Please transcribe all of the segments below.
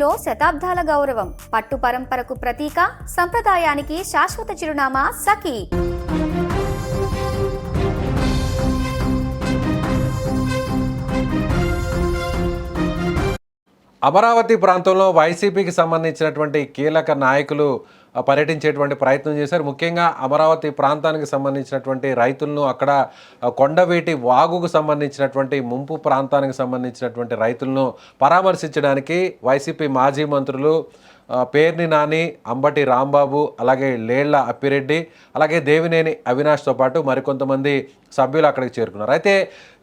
గుంటూరులో శతాబ్దాల గౌరవం, పట్టు పరంపరకు ప్రతీక, సంప్రదాయానికి శాశ్వత చిరునామా సఖీ. అమరావతి ప్రాంతంలో వైసీపీకి సంబంధించినటువంటి కీలక నాయకులు పర్యటించేటువంటి ప్రయత్నం చేశారు. ముఖ్యంగా అమరావతి ప్రాంతానికి సంబంధించినటువంటి రైతులను, అక్కడ కొండవీటి వాగుకు సంబంధించినటువంటి ముంపు ప్రాంతానికి సంబంధించినటువంటి రైతులను పరామర్శించడానికి వైసీపీ మాజీ మంత్రులు పేర్ని నాని, అంబటి రాంబాబు, అలాగే లేళ్ల అప్పిరెడ్డి, అలాగే దేవినేని అవినాష్తో పాటు మరికొంతమంది సభ్యులు అక్కడికి చేరుకున్నారు. అయితే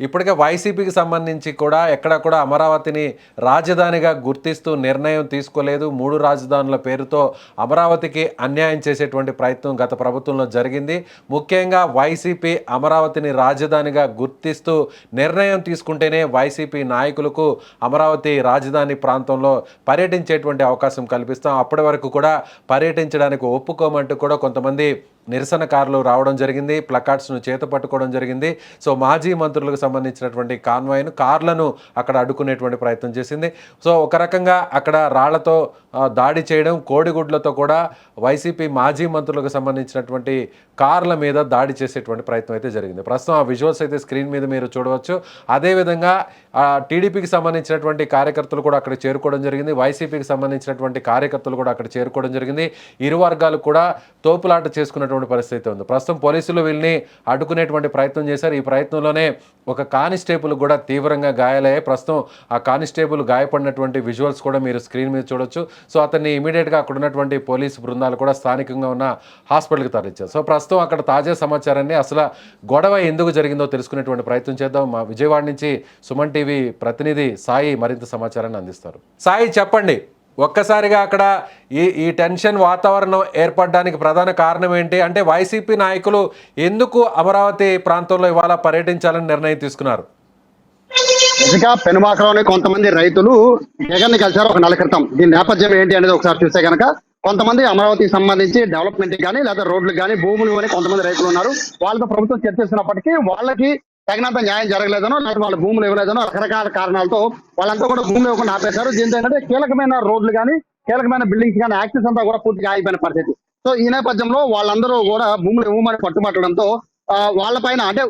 ఇప్పటికే వైసీపీకి సంబంధించి కూడా ఎక్కడ కూడా అమరావతిని రాజధానిగా గుర్తిస్తూ నిర్ణయం తీసుకోలేదు. 3 రాజధానుల పేరుతో అమరావతికి అన్యాయం చేసేటువంటి ప్రయత్నం గత ప్రభుత్వంలో జరిగింది. ముఖ్యంగా వైసీపీ అమరావతిని రాజధానిగా గుర్తిస్తూ నిర్ణయం తీసుకుంటేనే వైసీపీ నాయకులకు అమరావతి రాజధాని ప్రాంతంలో పర్యటించేటువంటి అవకాశం కల్పిస్తాం. అప్పటి వరకు కూడా పర్యటించడానికి ఒప్పుకోమంటూ కూడా కొంతమంది నిరసనకారులు రావడం జరిగింది. ప్లకార్డ్స్ను చేత పట్టుకోవడం జరిగింది. సో మాజీ మంత్రులకు సంబంధించినటువంటి కాన్వాయ్ను, కార్లను అక్కడ అడ్డుకునేటువంటి ప్రయత్నం చేసింది. సో ఒక రకంగా అక్కడ రాళ్లతో దాడి చేయడం, కోడిగుడ్లతో కూడా వైసీపీ మాజీ మంత్రులకు సంబంధించినటువంటి కార్ల మీద దాడి చేసేటువంటి ప్రయత్నం అయితే జరిగింది. ప్రస్తుతం ఆ విజువల్స్ అయితే స్క్రీన్ మీద మీరు చూడవచ్చు. అదేవిధంగా టీడీపీకి సంబంధించినటువంటి కార్యకర్తలు కూడా అక్కడ చేరుకోవడం జరిగింది. వైసీపీకి సంబంధించినటువంటి కార్యకర్తలు కూడా అక్కడ చేరుకోవడం జరిగింది. ఇరు వర్గాలు కూడా తోపులాట చేసుకున్నటువంటి పరిస్థితి ఉంది. ప్రస్తుతం పోలీసులు వీళ్ళని అడ్డుకునేటువంటి ప్రయత్నం చేశారు. ఈ ప్రయత్నంలోనే ఒక కానిస్టేబుల్ కూడా తీవ్రంగా గాయాలయ్యాయి. ప్రస్తుతం ఆ కానిస్టేబుల్ గాయపడినటువంటి విజువల్స్ కూడా మీరు స్క్రీన్ మీద చూడొచ్చు. సో అతన్ని ఇమీడియట్గా అక్కడ ఉన్నటువంటి పోలీసు బృందాలు కూడా స్థానికంగా ఉన్న హాస్పిటల్కి తరలించారు. సో ప్రస్తుతం అక్కడ తాజా సమాచారాన్ని, అసలు గొడవ ఎందుకు జరిగిందో తెలుసుకునేటువంటి ప్రయత్నం చేద్దాం. మా విజయవాడ నుంచి సుమన్ టీవీ ప్రతినిధి సాయి మరింత సమాచారాన్ని అందిస్తారు. సాయి, చెప్పండి, ఒక్కసారిగా అక్కడ ఈ టెన్షన్ వాతావరణం ఏర్పడడానికి ప్రధాన కారణం ఏంటి? అంటే వైసీపీ నాయకులు ఎందుకు అమరావతి ప్రాంతంలో ఇవాళ పర్యటించాలని నిర్ణయం తీసుకున్నారు? నిజంగా పెనుమాకలోని కొంతమంది రైతులు జగన్ ని కలిశారు ఒక నెల క్రితం. దీని నేపథ్యం ఏంటి అనేది ఒకసారి చూస్తే కనుక, కొంతమంది అమరావతికి సంబంధించి డెవలప్మెంట్ కానీ లేదా రోడ్లకు కానీ భూములు కానీ కొంతమంది రైతులు ఉన్నారు. వాళ్ళతో ప్రభుత్వం చర్చిస్తున్నప్పటికీ వాళ్ళకి తగినంత న్యాయం జరగలేదనో, లేదా వాళ్ళ భూములు ఇవ్వలేదనో రకరకాల కారణాలతో వాళ్ళంతా కూడా భూములు ఇవ్వకుండా ఆపేశారు. దీంతో ఏంటంటే కీలకమైన రోడ్లు కానీ కీలకమైన బిల్డింగ్స్ కానీ యాక్సెస్ అంతా కూడా పూర్తిగా ఆగిపోయిన పరిస్థితి. సో ఈ నేపథ్యంలో వాళ్ళందరూ కూడా భూములు ఇవ్వమని పట్టుబట్టడంతో వాళ్ళపైన, అంటే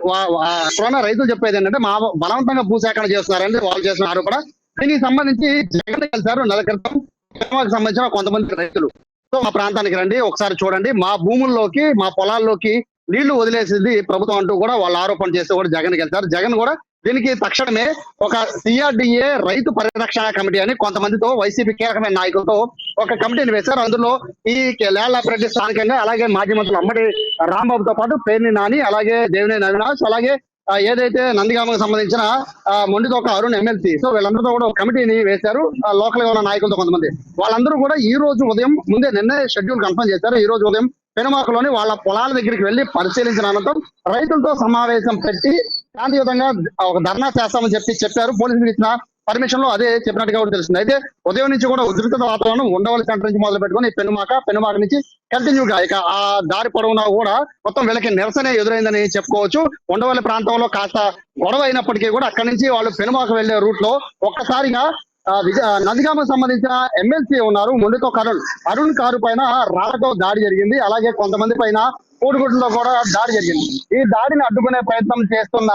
అక్కడున్న రైతులు చెప్పేది ఏంటంటే మా బలవంతంగా భూసేకరణ చేస్తున్నారని వాళ్ళు చేసిన ఆరోపణ. దీనికి సంబంధించి జగన్ కలిశారు నెల క్రితం సంబంధించిన కొంతమంది రైతులు. సో మా ప్రాంతానికి రండి, ఒకసారి చూడండి, మా భూముల్లోకి మా పొలాల్లోకి నీళ్లు వదిలేసింది ప్రభుత్వం అంటూ కూడా వాళ్ళు ఆరోపణ చేస్తే కూడా జగన్ వెళ్తారు. జగన్ కూడా దీనికి తక్షణమే ఒక CRDA రైతు పరిరక్షణ కమిటీ అని కొంతమందితో, వైసీపీ కీలకమైన నాయకులతో ఒక కమిటీని వేశారు. అందులో ఈ లేళ్ల అప్రెడ్డి స్థానికంగా, అలాగే మాజీ మంత్రులు అంబటి రాంబాబుతో పాటు పేర్ని నాని, అలాగే దేవినేని అవినాష్, అలాగే ఏదైతే నందిగామకు సంబంధించిన మొండితోక అరుణ్ ఎమ్మెల్సీ, సో వీళ్ళందరితో కూడా ఒక కమిటీని వేశారు. లోకల్ గా ఉన్న నాయకులతో కొంతమంది. వాళ్ళందరూ కూడా ఈ రోజు ఉదయం నిన్నే షెడ్యూల్ కన్ఫర్మ్ చేశారు. ఈ రోజు ఉదయం పెనుమాకలోని వాళ్ళ పొలాల దగ్గరికి వెళ్లి పరిశీలించిన అనంతరం రైతులతో సమావేశం పెట్టి శాంతియుతంగా ఒక ధర్నా చేస్తామని చెప్పారు. పోలీసులు ఇచ్చిన పర్మిషన్ లో అదే చెప్పినట్టుగా కూడా తెలిసింది. అయితే ఉదయం నుంచి కూడా ఉద్రిక్త వాతావరణం ఉండవల్లి సెంటర్ నుంచి మొదలు పెట్టుకుని పెనుమాక నుంచి కంటిన్యూగా ఇక ఆ దారి పొడవునా కూడా మొత్తం వీళ్ళకి నిరసనే ఎదురైందని చెప్పుకోవచ్చు. ఉండవల్లి ప్రాంతంలో కాస్త గొడవ అయినప్పటికీ కూడా అక్కడి నుంచి వాళ్ళు పెనుమాక వెళ్లే రూట్ లో ఒక్కసారిగా నందిగామకు సంబంధించిన ఎమ్మెల్సీ ఉన్నారు మొండితో అరుణ్ కారు పైన రాళ్లతో దాడి జరిగింది. అలాగే కొంతమంది పైన కోడిగుడ్లలో కూడా దాడి జరిగింది. ఈ దాడిని అడ్డుకునే ప్రయత్నం చేస్తున్న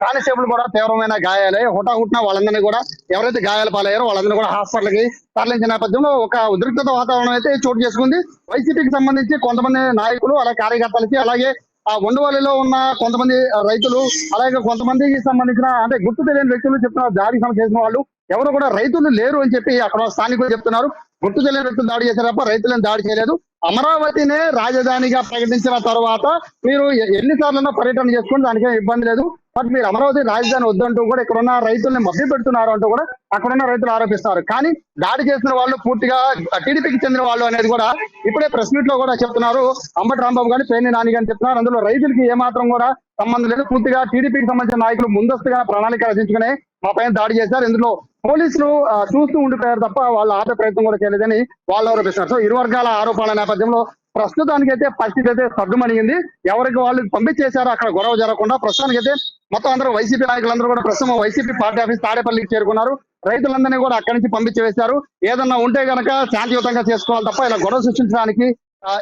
కానిస్టేబుల్ కూడా తీవ్రమైన గాయాలే. హుటాహుట్న వాళ్ళందరినీ కూడా, ఎవరైతే గాయాలు పాలయ్యారో వాళ్ళందరినీ కూడా హాస్పిటల్ కి తరలించిన నేపథ్యంలో ఒక ఉద్రిక్తత వాతావరణం అయితే చోటు చేసుకుంది. వైసీపీకి సంబంధించి కొంతమంది నాయకులు, అలాగే కార్యకర్తలకి, అలాగే ఆ ఉండవల్లిలో ఉన్న కొంతమంది రైతులు, అలాగే కొంతమందికి సంబంధించిన, అంటే గుర్తు తెలియని వ్యక్తులు చెప్తున్నారు దాడికి చేసిన వాళ్ళు ఎవరు కూడా రైతులు లేరు అని చెప్పి అక్కడ స్థానికులు చెప్తున్నారు. గుర్తు తెలియని వ్యక్తులు దాడి చేశారు తప్ప రైతులను దాడి చేయలేదు. అమరావతినే రాజధానిగా ప్రకటించిన తర్వాత మీరు ఎన్నిసార్లు పర్యటన చేసుకోండి, దానికేం ఇబ్బంది లేదు. బట్ మీరు అమరావతి రాజధాని వద్దంటూ కూడా ఇక్కడ ఉన్న రైతుల్ని మభ్య పెడుతున్నారు అంటూ కూడా అక్కడున్న రైతులు ఆరోపిస్తున్నారు. కానీ దాడి చేసిన వాళ్ళు పూర్తిగా టీడీపీకి చెందిన వాళ్ళు అనేది కూడా ఇప్పుడే ప్రెస్ మీట్ లో కూడా చెప్తున్నారు. అంబటి రాంబాబు గాని, పేర్ని నాని గాని చెప్తున్నారు. అందులో రైతులకి ఏమాత్రం కూడా సంబంధం లేదు. పూర్తిగా టీడీపీకి సంబంధించిన నాయకులు ముందస్తుగా ప్రణాళిక రచించుకునే మా పైన దాడి చేశారు. ఇందులో పోలీసులు చూస్తూ ఉండిపోయారు తప్ప వాళ్ళు ఆపే ప్రయత్నం కూడా చేయలేదని వాళ్ళు ఆరోపిస్తున్నారు. సో ఇరు వర్గాల ఆరోపణల నేపథ్యంలో ప్రస్తుతానికి అయితే పరిస్థితి అయితే సర్దుమణిగింది. ఎవరికి వాళ్ళు పంపించేశారు అక్కడ గొడవ జరగకుండా. ప్రస్తుతానికి అయితే మొత్తం అందరూ వైసీపీ నాయకులందరూ కూడా ప్రస్తుతం వైసీపీ పార్టీ ఆఫీస్ తాడేపల్లికి చేరుకున్నారు. రైతులందరినీ కూడా అక్కడి నుంచి పంపించి వేశారు. ఏదన్నా ఉంటే గనక శాంతియుతంగా చేసుకోవాలి తప్ప ఇలా గొడవ సృష్టించడానికి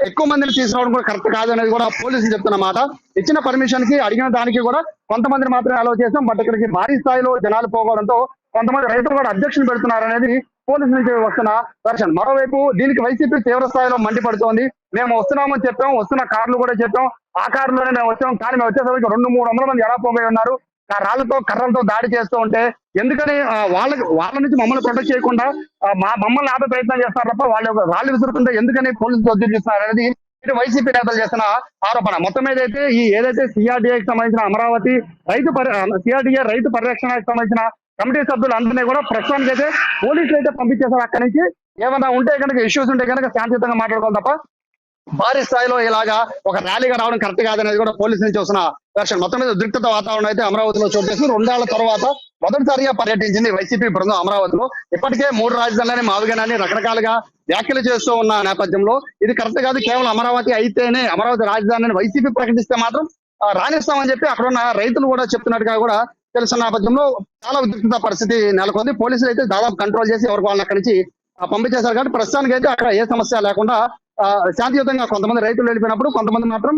ఎక్కువ మందిని తీసుకురావడం కూడా కరెక్ట్ కాదు అనేది కూడా పోలీసులు చెప్తున్న మాట. ఇచ్చిన పర్మిషన్ కి అడిగిన దానికి కూడా కొంతమందిని మాత్రమే అలౌ చేశాం. బట్ ఇక్కడికి భారీ స్థాయిలో జనాలు పోవడంతో కొంతమంది రైతులు కూడా అబ్జెక్షన్ పెడుతున్నారు అనేది పోలీసుల నుంచి వస్తున్న వెర్షన్. మరోవైపు దీనికి వైసీపీ తీవ్ర స్థాయిలో మండిపడుతోంది. మేము వస్తున్నామని చెప్పాం, వస్తున్న కార్లు కూడా చెప్పాం, ఆ కారులోనే మేము వచ్చాం, కానీ మేము వచ్చేసరికి 200-300 మంది ఎలా పోయి ఉన్నారు, ఆ రాళ్లతో కర్రలతో దాడి చేస్తూ ఉంటే ఎందుకని వాళ్ళ నుంచి మమ్మల్ని ప్రొటెక్ట్ చేయకుండా మమ్మల్ని ఆపే ప్రయత్నం చేస్తారు తప్ప వాళ్ళు రాళ్ళు విసురుతుంటే ఎందుకని పోలీసులు ఒత్తిడి చేస్తున్నారు అనేది ఇటు వైసీపీ నేతలు చేస్తున్న ఆరోపణ. మొత్తం మీద అయితే ఏదైతే సిఆర్డీఏకి సంబంధించిన అమరావతి సిఆర్డీఏ రైతు పరిరక్షణకు సంబంధించిన కమిటీ సభ్యులు అందరినీ కూడా ప్రస్తుతానికి అయితే పోలీసులు అయితే పంపించేశారు. అక్కడి నుంచి ఏమైనా ఉంటే కనుక ఇష్యూస్ ఉంటే కనుక శాంతియుతంగా మాట్లాడుకోవాలి తప్ప భారీ స్థాయిలో ఇలాగా ఒక ర్యాలీగా రావడం కరెక్ట్ కాదనేది కూడా పోలీసుల నుంచి వస్తున్న వెర్షన్. మొత్తం మీద ఉద్రిక్తత వాతావరణం అయితే అమరావతిలో చోటు చేసుకుని 2 ఏళ్ల తర్వాత మొదటిసారిగా పర్యటించింది వైసీపీ బృందం అమరావతిలో. ఇప్పటికే 3 రాజధానులని మావిగానని రకరకాలుగా వ్యాఖ్యలు చేస్తూ ఉన్న నేపథ్యంలో ఇది కరెక్ట్ కాదు, కేవలం అమరావతి అయితేనే అమరావతి రాజధానిని వైసీపీ ప్రకటిస్తే మాత్రం రాణిస్తామని చెప్పి అక్కడ ఉన్న రైతులు కూడా చెప్తున్నట్టుగా కూడా తెలిసిన నేపథ్యంలో చాలా ఉద్రిక్తత పరిస్థితి నెలకొంది. పోలీసులు అయితే దాదాపు కంట్రోల్ చేసి ఎవరికి వాళ్ళని అక్కడి నుంచి పంపించేశారు. కాబట్టి ప్రస్తుతానికి అయితే అక్కడ ఏ సమస్య లేకుండా శాంతియుతంగా కొంతమంది రైతులు వెళ్ళిపోయినప్పుడు కొంతమంది మాత్రం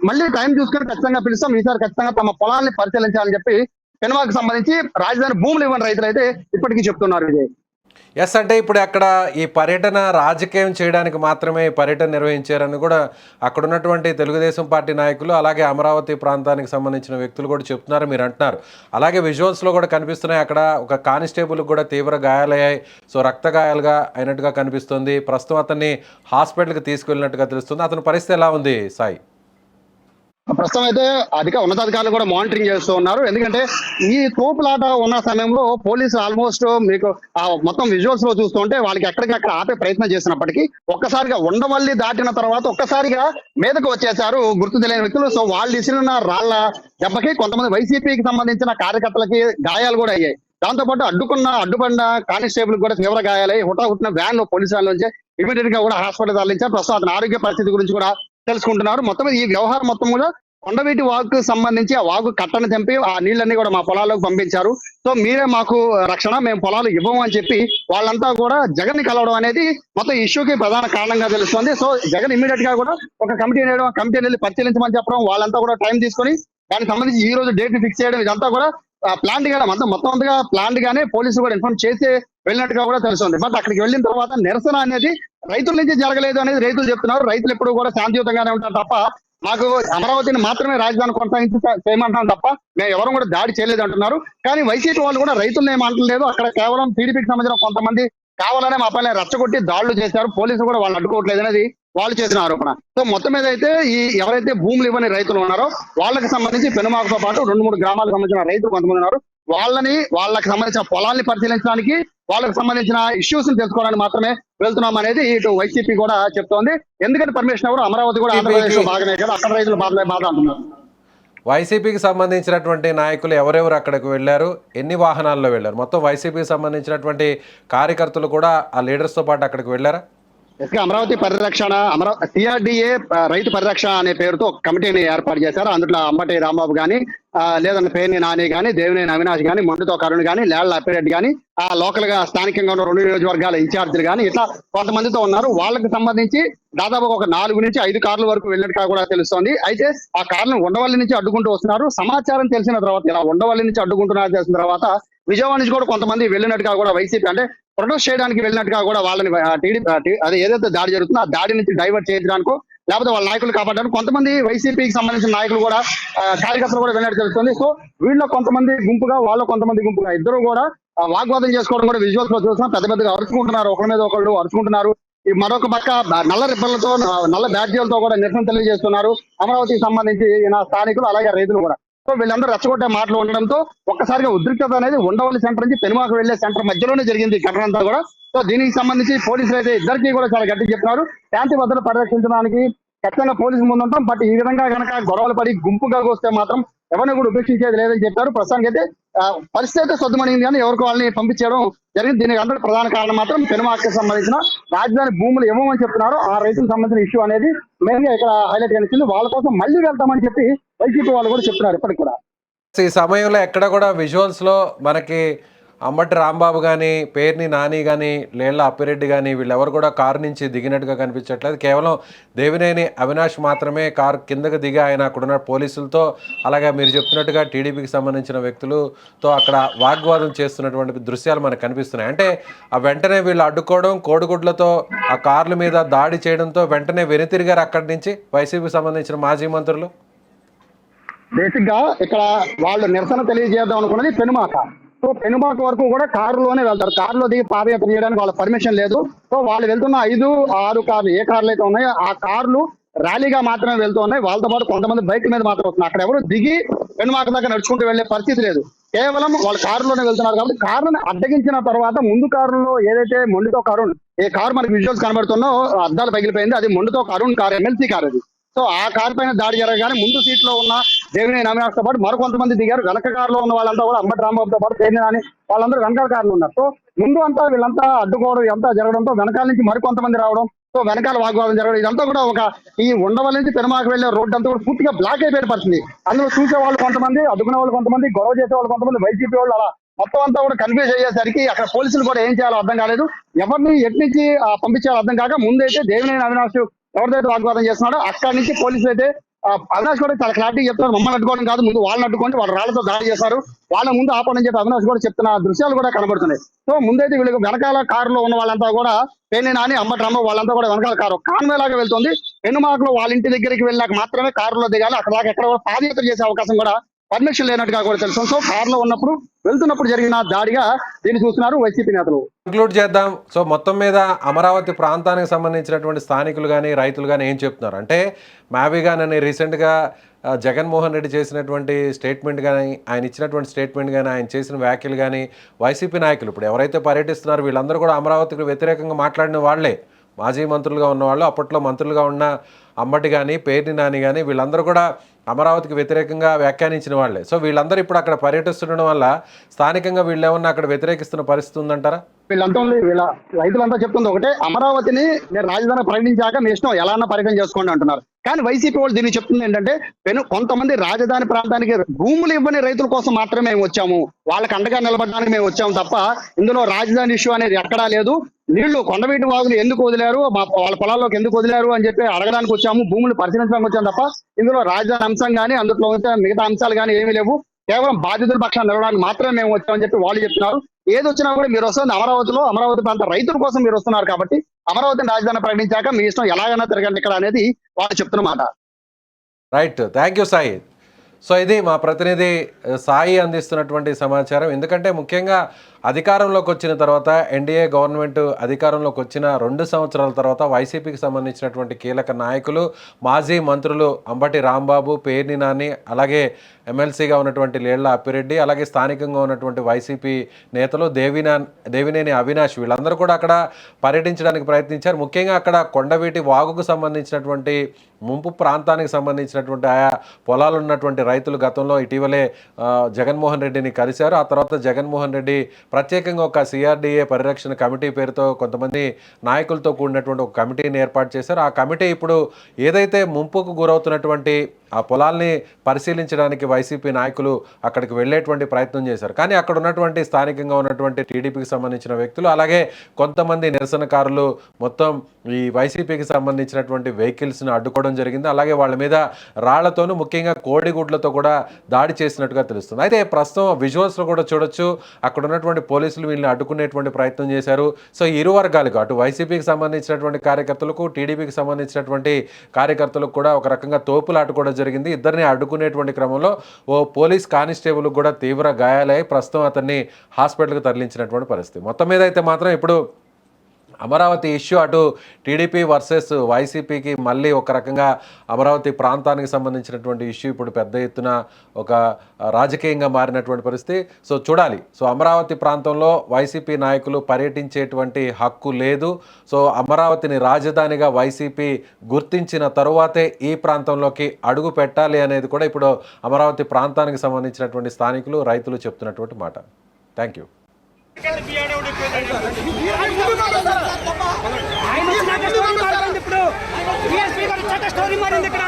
మళ్ళీ టైం చూసుకొని ఖచ్చితంగా పిలుస్తాం, ఈసారి ఖచ్చితంగా తమ పొలాల్ని పరిశీలించాలని చెప్పి పెనుమాకు సంబంధించి రాజధాని భూములు ఇవ్వని రైతులు అయితే ఇప్పటికీ చెప్తున్నారు. విజయ్, ఎస్, అంటే ఇప్పుడు అక్కడ ఈ పర్యటన రాజకీయం చేయడానికి మాత్రమే పర్యటన నిర్వహించారని కూడా అక్కడ ఉన్నటువంటి తెలుగుదేశం పార్టీ నాయకులు అలాగే అమరావతి ప్రాంతానికి సంబంధించిన వ్యక్తులు కూడా చెప్తున్నారు, మీరు అంటున్నారు. అలాగే విజువల్స్లో కూడా కనిపిస్తున్నాయి, అక్కడ ఒక కానిస్టేబుల్కి కూడా తీవ్ర గాయాలయ్యాయి. సో రక్త గాయాలుగా అయినట్టుగా కనిపిస్తుంది. ప్రస్తుతం అతన్ని హాస్పిటల్కి తీసుకెళ్ళినట్టుగా తెలుస్తుంది. అతని పరిస్థితి ఎలా ఉంది సాయి? ప్రస్తుతం అయితే ఉన్నతాధికారులు కూడా మానిటరింగ్ చేస్తూ ఉన్నారు. ఎందుకంటే ఈ తోపులాట ఉన్న సమయంలో పోలీసులు ఆల్మోస్ట్ మీకు మొత్తం విజువల్స్ లో చూస్తుంటే వాళ్ళకి ఎక్కడికక్కడ ఆపే ప్రయత్నం చేసినప్పటికీ ఒక్కసారిగా ఉండవల్లి దాటిన తర్వాత ఒక్కసారిగా మీదకు వచ్చేసారు గుర్తు తెలియని వ్యక్తులు. సో వాళ్ళు ఇసిన రాళ్ల దెబ్బకి కొంతమంది వైసీపీకి సంబంధించిన కార్యకర్తలకి గాయాలు కూడా అయ్యాయి. దాంతో పాటు అడ్డుపడిన కానిస్టేబుల్ కూడా తీవ్ర గాయాలై హుటాహుటిన వ్యాన్ లో పోలీసు వ్యాన్ నుంచి ఇమీడియట్ గా కూడా హాస్పిటల్ తరలించారు. ప్రస్తుతం అతని ఆరోగ్య పరిస్థితి గురించి కూడా తెలుసుకుంటున్నారు. మొత్తం ఈ వ్యవహారం మొత్తం కూడా కొండవీటి వాగుకు సంబంధించి ఆ వాగు కట్టను తెంపి ఆ నీళ్ళన్నీ కూడా మా పొలాల్లోకి పంపించారు. సో మీరే మాకు రక్షణ, మేము పొలాలు ఇవ్వము అని చెప్పి వాళ్ళంతా కూడా జగన్ ని కలవడం అనేది మొత్తం ఇష్యూకి ప్రధాన కారణంగా తెలుస్తుంది. సో జగన్ ఇమీడియట్ గా కూడా ఒక కమిటీ వేయడం, కమిటీని వెళ్ళి పరిశీలించమని చెప్పడం, వాళ్ళంతా కూడా టైం తీసుకొని దానికి సంబంధించి ఈ రోజు డేట్ ఫిక్స్ చేయడం, ఇదంతా కూడా ప్లాంట్ గా మొత్తం అంతగా ప్లాంట్ గానే పోలీసులు కూడా ఇన్ఫార్మ్ చేసి వెళ్ళినట్టుగా కూడా తెలుస్తుంది. బట్ అక్కడికి వెళ్ళిన తర్వాత నిరసన అనేది రైతుల నుంచి జరగలేదు అనేది రైతులు చెప్తున్నారు. రైతులు ఎప్పుడు కూడా శాంతియుతంగానే ఉంటారు తప్ప మాకు అమరావతిని మాత్రమే రాజధాని కొనసాగించి చేయమంటాం తప్ప మేము ఎవరు కూడా దాడి చేయలేదు అంటున్నారు. కానీ వైసీపీ వాళ్ళు కూడా రైతులను ఏమంటలేదు. అక్కడ కేవలం టీడీపీకి సంబంధించిన కొంతమంది కావాలనే మా పైన రెచ్చగొట్టి దాడులు చేశారు. పోలీసులు కూడా వాళ్ళు అడ్డుకోవట్లేదు అనేది వాళ్ళు చేసిన ఆరోపణ. సో మొత్తం మీద అయితే ఎవరైతే భూములు ఇవ్వని రైతులు ఉన్నారో వాళ్ళకి సంబంధించి పెనుమాకతో పాటు 2-3 గ్రామాలకు సంబంధించిన రైతులు కొంతమంది ఉన్నారు. వాళ్ళకి సంబంధించిన పొలాల్ని పరిశీలించడానికి, వాళ్ళకి సంబంధించిన ఇష్యూస్ ని తెలుసుకోవడానికి మాత్రమే వెళ్తున్నాం అనేది ఇటు వైసీపీ కూడా చెప్తోంది. ఎందుకంటే పర్మిషన్ ఎవరు అమరావతి కూడా ఆంధ్రప్రదేశ్ లో బాగానే కదా, అక్కడ రైతులు బాధ అంటున్నారు. వైసీపీకి సంబంధించినటువంటి నాయకులు ఎవరెవరు అక్కడికి వెళ్ళారు, ఎన్ని వాహనాల్లో వెళ్ళారు? మొత్తం వైసీపీకి సంబంధించినటువంటి కార్యకర్తలు కూడా ఆ లీడర్స్తో పాటు అక్కడికి వెళ్ళారా? అమరావతి పరిరక్షణ సిఆర్డీఏ రైతు పరిరక్షణ అనే పేరుతో ఒక కమిటీని ఏర్పాటు చేశారు. అందులో అంబటి రాంబాబు గాని, లేదంటే పేర్ని నాని గాని, దేవినేని అవినాష్ గాని, మొండుతో కరుణ్ గాని, లేళ్ల అప్పిరెడ్డి గాని, ఆ లోకల్ గా స్థానికంగా ఉన్న 2 నియోజకవర్గాల ఇన్ఛార్జీలు గాని, ఇట్లా కొంతమందితో ఉన్నారు. వాళ్ళకి సంబంధించి దాదాపు ఒక 4 నుంచి 5 కార్ల వరకు వెళ్ళినట్టుగా కూడా తెలుస్తోంది. అయితే ఆ కార్లను ఉండవల్లి నుంచి అడ్డుకుంటూ వస్తున్నారు. సమాచారం తెలిసిన తర్వాత, ఇలా ఉండవల్లి నుంచి అడ్డుకుంటున్నారు తెలిసిన తర్వాత విజయవాడ నుంచి కూడా కొంతమంది వెళ్ళినట్టుగా కూడా వైసీపీ అంటే ప్రొటెస్ట్ చేయడానికి వెళ్ళినట్టుగా కూడా వాళ్ళని టీడీపీ అదే ఏదైతే దాడి జరుగుతుందో ఆ దాడి నుంచి డైవర్ట్ చేయడానికో లేకపోతే వాళ్ళ నాయకులు కాపాడడానికి కొంతమంది వైసీపీకి సంబంధించిన నాయకులు కూడా కార్యకర్తలు కూడా వెళ్ళినట్టు తెలుస్తుంది. సో వీళ్ళ కొంతమంది గుంపుగా, వాళ్ళ కొంతమంది గుంపుగా ఇద్దరు కూడా వాగ్వాదం చేసుకోవడం కూడా విజువల్స్ లో చూస్తున్నాం. పెద్ద పెద్దగా అరుచుకుంటున్నారు, ఒకరి మీద ఒకళ్ళు అరుచుకుంటున్నారు. మరొక పక్క నల్ల రిబ్బన్లతో, నల్ల బ్యాడ్జీలతో కూడా నిరసన తెలియజేస్తున్నారు అమరావతికి సంబంధించి స్థానికులు అలాగే రైతులు కూడా. సో వీళ్ళందరూ రెచ్చగొట్టే మాటలు ఉండడంతో ఒక్కసారిగా ఉద్రిక్తత అనేది ఉండవల్లి సెంటర్ నుంచి పెనుమాకు వెళ్లే సెంటర్ మధ్యలోనే జరిగింది ఈ ఘటన అంతా కూడా. సో దీనికి సంబంధించి పోలీసులు అయితే ఇద్దరికి కూడా చాలా గట్టిగా చెప్తున్నారు. శాంతి భద్రతలు పరిరక్షించడానికి ఖచ్చితంగా పోలీసులు ముందుంటాం. బట్ ఈ విధంగా కనుక గొడవలు పడి గుంపుగా వస్తే మాత్రం ఎవరిని కూడా ఉపేక్షించేది లేదని చెప్పారు. ప్రస్తుతానికి అయితే పరిస్థితి అయితే సొద్దుమణింది కానీ ఎవరికి వాళ్ళని పంపించడం జరిగింది. దీనికి అందరూ ప్రధాన కారణం మాత్రం పెనుమాకకి సంబంధించిన రాజధాని భూములు ఇవ్వమని చెప్తున్నారు. ఆ రైతులకు సంబంధించిన ఇష్యూ అనేది మెయిన్ గా ఇక్కడ హైలైట్ కనిపిస్తుంది. వాళ్ళ కోసం మళ్ళీ వెళ్తామని చెప్పి వైసీపీ వాళ్ళు కూడా చెప్తున్నారు ఇప్పటికి కూడా. ఈ సమయంలో ఎక్కడ కూడా విజువల్స్ లో మనకి అంబటి రాంబాబు కానీ, పేర్ని నాని కానీ, లేళ్ల అప్పిరెడ్డి కానీ వీళ్ళెవరు కూడా కారు నుంచి దిగినట్టుగా కనిపించట్లేదు. కేవలం దేవినేని అవినాష్ మాత్రమే కారు కిందకు దిగి ఆయన అక్కడున్న పోలీసులతో, అలాగే మీరు చెప్తున్నట్టుగా టీడీపీకి సంబంధించిన వ్యక్తులతో అక్కడ వాగ్వాదం చేస్తున్నటువంటి దృశ్యాలు మనకు కనిపిస్తున్నాయి. అంటే ఆ వెంటనే వీళ్ళు అడ్డుకోవడం, కోడిగుడ్లతో ఆ కార్ల మీద దాడి చేయడంతో వెంటనే వెనుతిరిగారు అక్కడి నుంచి వైసీపీకి సంబంధించిన మాజీ మంత్రులు. బేసిక్ గా ఇక్కడ వాళ్ళు నిరసన తెలియజేద్దాం అనుకున్నది పెనుమాక. సో పెనుమాక వరకు కూడా కారులోనే వెళ్తారు. కారులో దిగి పాదయాత్ర చేయడానికి వాళ్ళ పర్మిషన్ లేదు. సో వాళ్ళు వెళ్తున్న 5-6 కార్లు ఏ కార్లు అయితే ఉన్నాయో ఆ కార్లు ర్యాలీగా మాత్రమే వెళ్తూ ఉన్నాయి. వాళ్ళతో పాటు కొంతమంది బైక్ మీద మాత్రం వస్తున్నారు. అక్కడ ఎవరు దిగి పెనుమాక దగ్గర నడుచుకుంటూ వెళ్లే పరిస్థితి లేదు. కేవలం వాళ్ళు కారులోనే వెళ్తున్నారు. కాబట్టి కారుని అడ్డగించిన తర్వాత ముందు కారులో ఏదైతే మొండితో కరుణ్, ఏ కారు మనకి విజువల్స్ కనబడుతున్నో అద్దాలు పగిలిపోయింది, అది మొండితో కరుణ్ కారు, ఎమ్మెల్సీ కారు అది. సో ఆ కారు పైన దాడి జరగగానే ముందు సీట్ లో ఉన్న దేవినేని అవినాష్ తో పాటు మరికొంతమంది దిగారు. వెనక కారులో ఉన్న వాళ్ళంతా కూడా అంబటి రాంబాబుతో పాటు పేర్ని నాని వాళ్ళందరూ వెనకాల కారులో ఉన్నారు. సో ముందు అంతా వీళ్ళంతా అడ్డుకోవడం ఇదంతా జరగడంతో వెనకాల నుంచి మరికొంతమంది రావడం, సో వెనకాల వాగ్వాదం జరగడం, ఇదంతా కూడా ఒక ఈ ఉండవల్లి నుంచి పెనుమాక వెళ్లే రోడ్డు అంతా కూడా పూర్తిగా బ్లాక్ అయిపోయిన పరిస్థితి. అందులో చూసే వాళ్ళు కొంతమంది, అడ్డుకునే వాళ్ళు కొంతమంది, గొడవ చేసే వాళ్ళు కొంతమంది, వైసీపీ వాళ్ళు అలా మొత్తం అంతా కూడా కన్ఫ్యూజ్ అయ్యేసరికి అక్కడ పోలీసులు కూడా ఏం చేయాలో అర్థం కాలేదు. ఎవరిని ఎట్నుంచి పంపించాలో అర్థం కాక ముందైతే దేవినేని అవినాష్ ఎవరిదైతే వాగ్వాదం చేస్తున్నాడో అక్కడి నుంచి పోలీసులు అయితే అవినాష్ కూడా చాలా క్లారిటీ చెప్తున్నారు. మమ్మల్ని అడ్డుకోవడం కాదు, ముందు వాళ్ళని అడ్డుకోండి, వాళ్ళు రాళ్లతో దాడి చేశారు, వాళ్ళ ముందు ఆపడని చెప్పి అవినాష్ కూడా చెప్తున్న దృశ్యాలు కూడా కనబడుతున్నాయి. సో ముందైతే వీళ్ళకి వెనకాల కారులో ఉన్న వాళ్ళంతా కూడా పేర్ని నాని, అంబటి రాంబాబు వాళ్ళంతా కూడా వెనకాల కారు కాన్వే లాగా వెళ్తుంది. పెనుమాకలో వాళ్ళ ఇంటి దగ్గరికి వెళ్ళాక మాత్రమే కారులో దిగాలి. అక్కడ దాకా ఎక్కడ కూడా పాదయాత్ర చేసే అవకాశం కూడా పర్మిషన్ లేనట్టుగా కూడా తెలుసు. సో కారులో ఉన్నప్పుడు వెళ్తున్నప్పుడు జరిగిన దాడిగా దీన్ని చూస్తున్నారు వైసీపీ నేతలు. కంక్లూడ్ చేద్దాం. సో మొత్తం మీద అమరావతి ప్రాంతానికి సంబంధించినటువంటి స్థానికులు కానీ రైతులు కానీ ఏం చెప్తున్నారు అంటే, మావిగానని రీసెంట్గా జగన్మోహన్ రెడ్డి చేసినటువంటి స్టేట్మెంట్ కానీ, ఆయన ఇచ్చినటువంటి స్టేట్మెంట్ కానీ, ఆయన చేసిన వ్యాఖ్యలు కానీ, వైసీపీ నాయకులు ఇప్పుడు ఎవరైతే పర్యటిస్తున్నారో వీళ్ళందరూ కూడా అమరావతికి వ్యతిరేకంగా మాట్లాడిన వాళ్లే. మాజీ మంత్రులుగా ఉన్నవాళ్ళు, అప్పట్లో మంత్రులుగా ఉన్న అంబటి కానీ, పేర్ని నాని కానీ వీళ్ళందరూ కూడా అమరావతికి వ్యతిరేకంగా వ్యాఖ్యానించిన వాళ్ళే. సో వీళ్ళందరూ ఇప్పుడు అక్కడ పర్యటిస్తుండడం వల్ల స్థానికంగా వీళ్ళు ఏమన్నా అక్కడ వ్యతిరేకిస్తున్న పరిస్థితి ఉందంటారా? వీళ్ళంతా వీళ్ళ రైతులంతా చెప్తుంది ఒకటే, అమరావతిని నేను రాజధాని ప్రకటించాక మీ ఇష్టం ఎలా అన్నా పర్యటన చేసుకోండి అంటున్నారు. కానీ వైసీపీ వాళ్ళు దీన్ని చెప్తుంది ఏంటంటే, కొంతమంది రాజధాని ప్రాంతానికి భూములు ఇవ్వని రైతుల కోసం మాత్రమే మేము వచ్చాము, వాళ్ళకి అండగా నిలబడడానికి మేము వచ్చాము తప్ప ఇందులో రాజధాని ఇష్యూ అనేది ఎక్కడా లేదు. నీళ్లు కొండవీటి వాగులు ఎందుకు వదిలారు, వాళ్ళ పొలాల్లోకి ఎందుకు వదిలారు అని చెప్పి అడగడానికి వచ్చాము, భూములు పరిశీలించడానికి వచ్చాము తప్ప ఇందులో రాజధాని అంశం కానీ అందులో మిగతా అంశాలు కానీ ఏమీ లేవు, కేవలం బాధితుల పక్షాన్ని నిలవడానికి మాత్రమే మేము వచ్చామని చెప్పి వాళ్ళు చెప్తున్నారు. ఏది వచ్చినా కూడా మీరు వస్తుంది అమరావతిలో, అమరావతి ప్రాంత రైతుల కోసం మీరు వస్తున్నారు కాబట్టి అమరావతిని రాజధాని ప్రకటించాక మీ ఇష్టం ఎలాగైనా తిరగండి ఇక్కడ అనేది వాళ్ళు చెప్తున్నమాట. Right, thank you Sai. So ఇది మా ప్రతినిధి సాయి అందిస్తున్నటువంటి సమాచారం. ఎందుకంటే ముఖ్యంగా అధికారంలోకి వచ్చిన తర్వాత, ఎన్డీఏ గవర్నమెంట్ అధికారంలోకి వచ్చిన 2 సంవత్సరాల తర్వాత వైసీపీకి సంబంధించినటువంటి కీలక నాయకులు, మాజీ మంత్రులు అంబటి రాంబాబు, పేర్ని నాని, అలాగే ఎమ్మెల్సీగా ఉన్నటువంటి లేళ్ల అప్పిరెడ్డి, అలాగే స్థానికంగా ఉన్నటువంటి వైసీపీ నేతలు దేవినేని అవినాష్ వీళ్ళందరూ కూడా అక్కడ పర్యటించడానికి ప్రయత్నించారు. ముఖ్యంగా అక్కడ కొండవీటి వాగుకు సంబంధించినటువంటి ముంపు ప్రాంతానికి సంబంధించినటువంటి ఆయా పొలాలు ఉన్నటువంటి రైతులు గతంలో ఇటీవలే జగన్మోహన్ రెడ్డిని కలిశారు. ఆ తర్వాత జగన్మోహన్ రెడ్డి ప్రత్యేకంగా ఒక సిఆర్డీఏ పరిరక్షణ కమిటీ పేరుతో కొంతమంది నాయకులతో కూడినటువంటి ఒక కమిటీని ఏర్పాటు చేశారు. ఆ కమిటీ ఇప్పుడు ఏదైతే ముంపుకు గురవుతున్నటువంటి ఆ పొలాల్ని పరిశీలించడానికి వైసీపీ నాయకులు అక్కడికి వెళ్ళేటువంటి ప్రయత్నం చేశారు. కానీ అక్కడ ఉన్నటువంటి స్థానికంగా ఉన్నటువంటి టీడీపీకి సంబంధించిన వ్యక్తులు, అలాగే కొంతమంది నిరసనకారులు మొత్తం ఈ వైసీపీకి సంబంధించినటువంటి వెహికల్స్ని అడ్డుకోవడం జరిగింది. అలాగే వాళ్ళ మీద రాళ్లతోనూ ముఖ్యంగా కోడిగుడ్లతో కూడా దాడి చేసినట్టుగా తెలుస్తుంది. అయితే ప్రస్తుతం విజువల్స్లో కూడా చూడొచ్చు, అక్కడ ఉన్నటువంటి పోలీసులు వీళ్ళని అడ్డుకునేటువంటి ప్రయత్నం చేశారు. సో ఇరు వర్గాలకు, అటు వైసీపీకి సంబంధించినటువంటి కార్యకర్తలకు, టీడీపీకి సంబంధించినటువంటి కార్యకర్తలకు కూడా ఒక రకంగా తోపులాట కూడా జరిగింది. ఇద్దరిని అడ్డుకునేటువంటి క్రమంలో ఓ పోలీస్ కానిస్టేబుల్ కూడా తీవ్ర గాయాలయ్యి ప్రస్తుతం అతన్ని హాస్పిటల్కి తరలించినటువంటి పరిస్థితి. మొత్తం మీద అయితే మాత్రం ఇప్పుడు అమరావతి ఇష్యూ అటు టీడీపీ వర్సెస్ వైసీపీకి మళ్ళీ ఒక రకంగా అమరావతి ప్రాంతానికి సంబంధించినటువంటి ఇష్యూ ఇప్పుడు పెద్ద ఎత్తున ఒక రాజకీయంగా మారినటువంటి పరిస్థితి. సో చూడాలి. సో అమరావతి ప్రాంతంలో వైసీపీ నాయకులు పర్యటించేటువంటి హక్కు లేదు. సో అమరావతిని రాజధానిగా వైసీపీ గుర్తించిన తరువాతే ఈ ప్రాంతంలోకి అడుగు పెట్టాలి అనేది కూడా ఇప్పుడు అమరావతి ప్రాంతానికి సంబంధించినటువంటి స్థానికులు, రైతులు చెప్తున్నటువంటి మాట. Thank you. స్టోరీ మారింది ఇక్కడ.